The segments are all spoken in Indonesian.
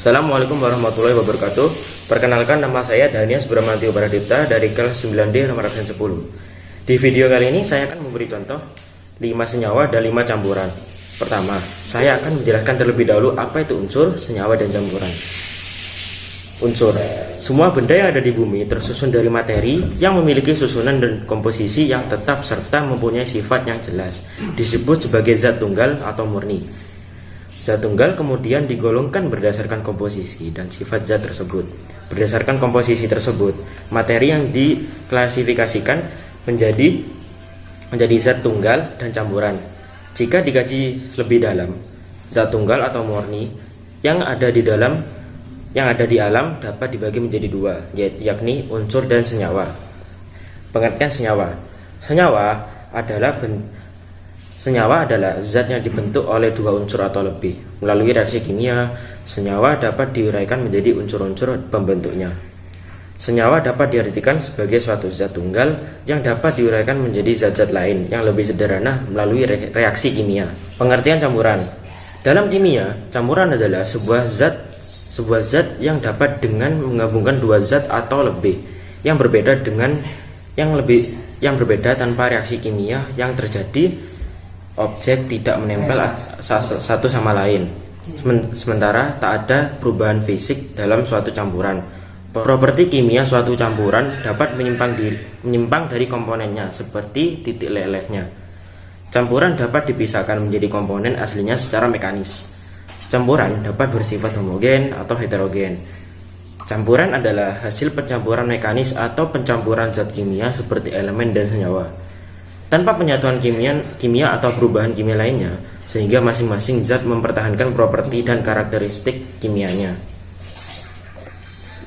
Assalamualaikum warahmatullahi wabarakatuh. Perkenalkan, nama saya Danias Bramantio Baradipta dari kelas 9D nomor absen 10. Di video kali ini saya akan memberi contoh 5 senyawa dan 5 campuran. Pertama, saya akan menjelaskan terlebih dahulu apa itu unsur, senyawa, dan campuran. Unsur: semua benda yang ada di bumi tersusun dari materi yang memiliki susunan dan komposisi yang tetap serta mempunyai sifat yang jelas, disebut sebagai zat tunggal atau murni. Zat tunggal kemudian digolongkan berdasarkan komposisi dan sifat zat tersebut. Berdasarkan komposisi tersebut, materi yang diklasifikasikan menjadi zat tunggal dan campuran. Jika dikaji lebih dalam, zat tunggal atau murni yang ada di alam dapat dibagi menjadi dua, yakni unsur dan senyawa. Pengertian senyawa. Senyawa adalah zat yang dibentuk oleh dua unsur atau lebih. Melalui reaksi kimia, senyawa dapat diuraikan menjadi unsur-unsur pembentuknya. Senyawa dapat diartikan sebagai suatu zat tunggal yang dapat diuraikan menjadi zat-zat lain yang lebih sederhana melalui reaksi kimia. Pengertian campuran. Dalam kimia, campuran adalah sebuah zat yang dapat dengan menggabungkan dua zat atau lebih yang berbeda tanpa reaksi kimia yang terjadi. Objek tidak menempel satu sama lain, sementara tak ada perubahan fisik dalam suatu campuran. Properti kimia suatu campuran dapat menyimpang dari komponennya, seperti titik lelehnya. Campuran dapat dipisahkan menjadi komponen aslinya secara mekanis. Campuran dapat bersifat homogen atau heterogen. Campuran adalah hasil pencampuran mekanis atau pencampuran zat kimia seperti elemen dan senyawa tanpa penyatuan kimia atau perubahan kimia lainnya, sehingga masing-masing zat mempertahankan properti dan karakteristik kimianya.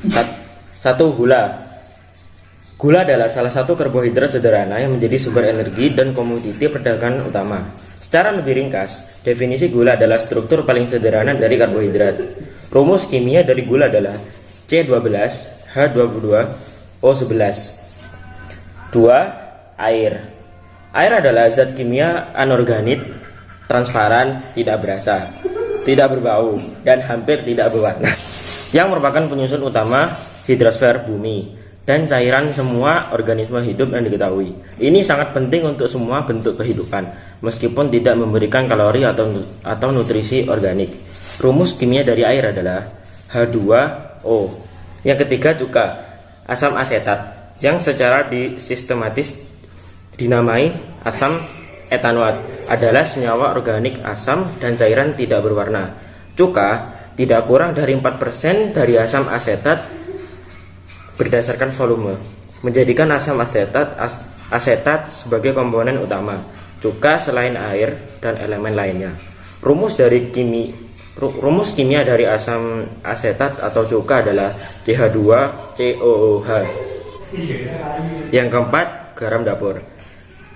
1. Gula adalah salah satu karbohidrat sederhana yang menjadi sumber energi dan komoditi perdagangan utama. Secara lebih ringkas, definisi gula adalah struktur paling sederhana dari karbohidrat. Rumus kimia dari gula adalah C12H22O11. 2. Air adalah zat kimia anorganik, transparan, tidak berasa, tidak berbau, dan hampir tidak berwarna, yang merupakan penyusun utama hidrosfer bumi dan cairan semua organisme hidup yang diketahui. Ini sangat penting untuk semua bentuk kehidupan, meskipun tidak memberikan kalori atau nutrisi organik. Rumus kimia dari air adalah H2O. Yang ketiga, cuka, asam asetat, yang secara sistematis dinamai asam etanoat, adalah senyawa organik asam dan cairan tidak berwarna. Cuka tidak kurang dari 4% dari asam asetat berdasarkan volume, menjadikan asam asetat sebagai komponen utama cuka selain air dan elemen lainnya. Rumus kimia dari asam asetat atau cuka adalah CH2COOH. Yang keempat, garam dapur.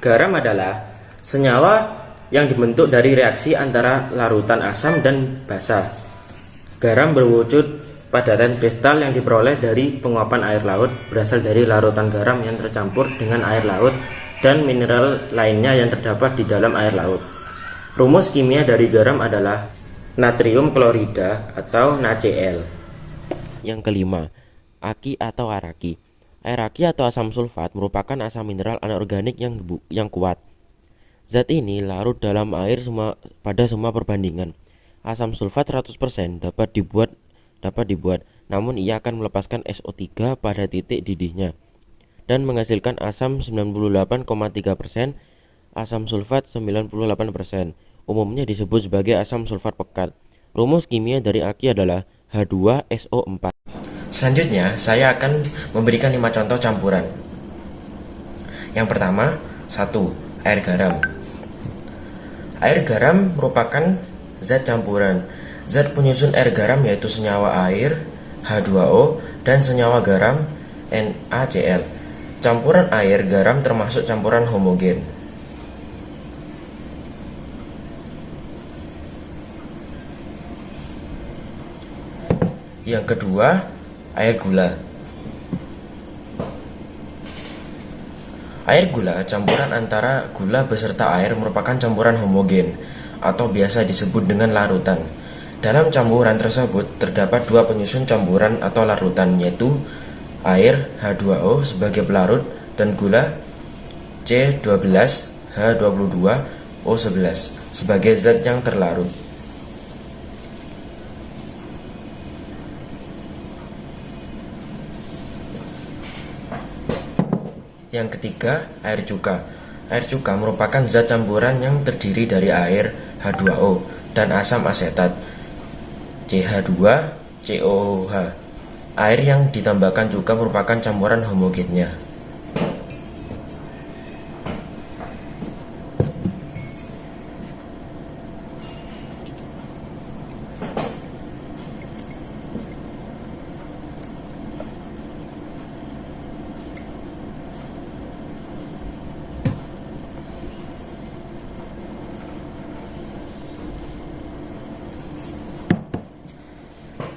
Garam adalah senyawa yang dibentuk dari reaksi antara larutan asam dan basa. Garam berwujud padatan kristal yang diperoleh dari penguapan air laut, berasal dari larutan garam yang tercampur dengan air laut dan mineral lainnya yang terdapat di dalam air laut. Rumus kimia dari garam adalah natrium klorida atau NaCl. Yang kelima, aki atau araki. Air aki atau asam sulfat merupakan asam mineral anorganik yang kuat. Zat ini larut dalam air pada semua perbandingan. Asam sulfat 100% dapat dibuat, namun ia akan melepaskan SO3 pada titik didihnya dan menghasilkan asam 98,3%, asam sulfat 98%. Umumnya disebut sebagai asam sulfat pekat. Rumus kimia dari aki adalah H2SO4. Selanjutnya, saya akan memberikan 5 contoh campuran. Yang pertama, 1. Air garam. Air garam merupakan zat campuran. Zat penyusun air garam yaitu senyawa air H2O dan senyawa garam NaCl. Campuran air garam termasuk campuran homogen. Yang kedua, air gula. Air gula, campuran antara gula beserta air, merupakan campuran homogen atau biasa disebut dengan larutan. Dalam campuran tersebut terdapat dua penyusun campuran atau larutan, yaitu air H2O sebagai pelarut dan gula C12H22O11 sebagai zat yang terlarut. Yang ketiga, air cuka. Air cuka merupakan zat campuran yang terdiri dari air H2O dan asam asetat CH2COOH. Air yang ditambahkan cuka merupakan campuran homogennya.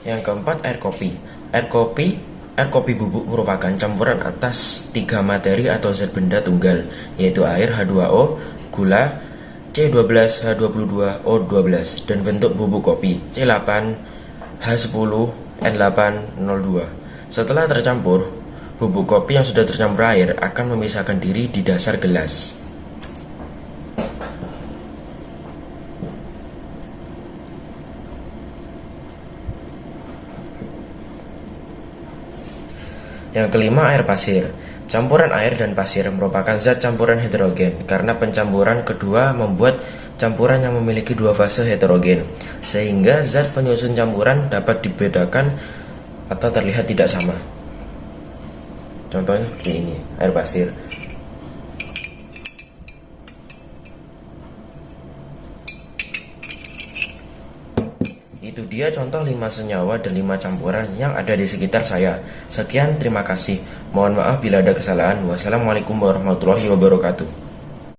Yang keempat, air kopi. Air kopi bubuk merupakan campuran atas tiga materi atau zat benda tunggal, yaitu air H2O, gula C12H22O12, dan bentuk bubuk kopi C8H10N802. Setelah tercampur, bubuk kopi yang sudah tercampur air akan memisahkan diri di dasar gelas. Yang kelima, air pasir. Campuran air dan pasir merupakan zat campuran heterogen karena pencampuran kedua membuat campuran yang memiliki dua fase heterogen, sehingga zat penyusun campuran dapat dibedakan atau terlihat tidak sama. Contohnya seperti ini, air pasir. Itu dia contoh 5 senyawa dan 5 campuran yang ada di sekitar saya. Sekian, terima kasih. Mohon maaf bila ada kesalahan. Wassalamualaikum warahmatullahi wabarakatuh.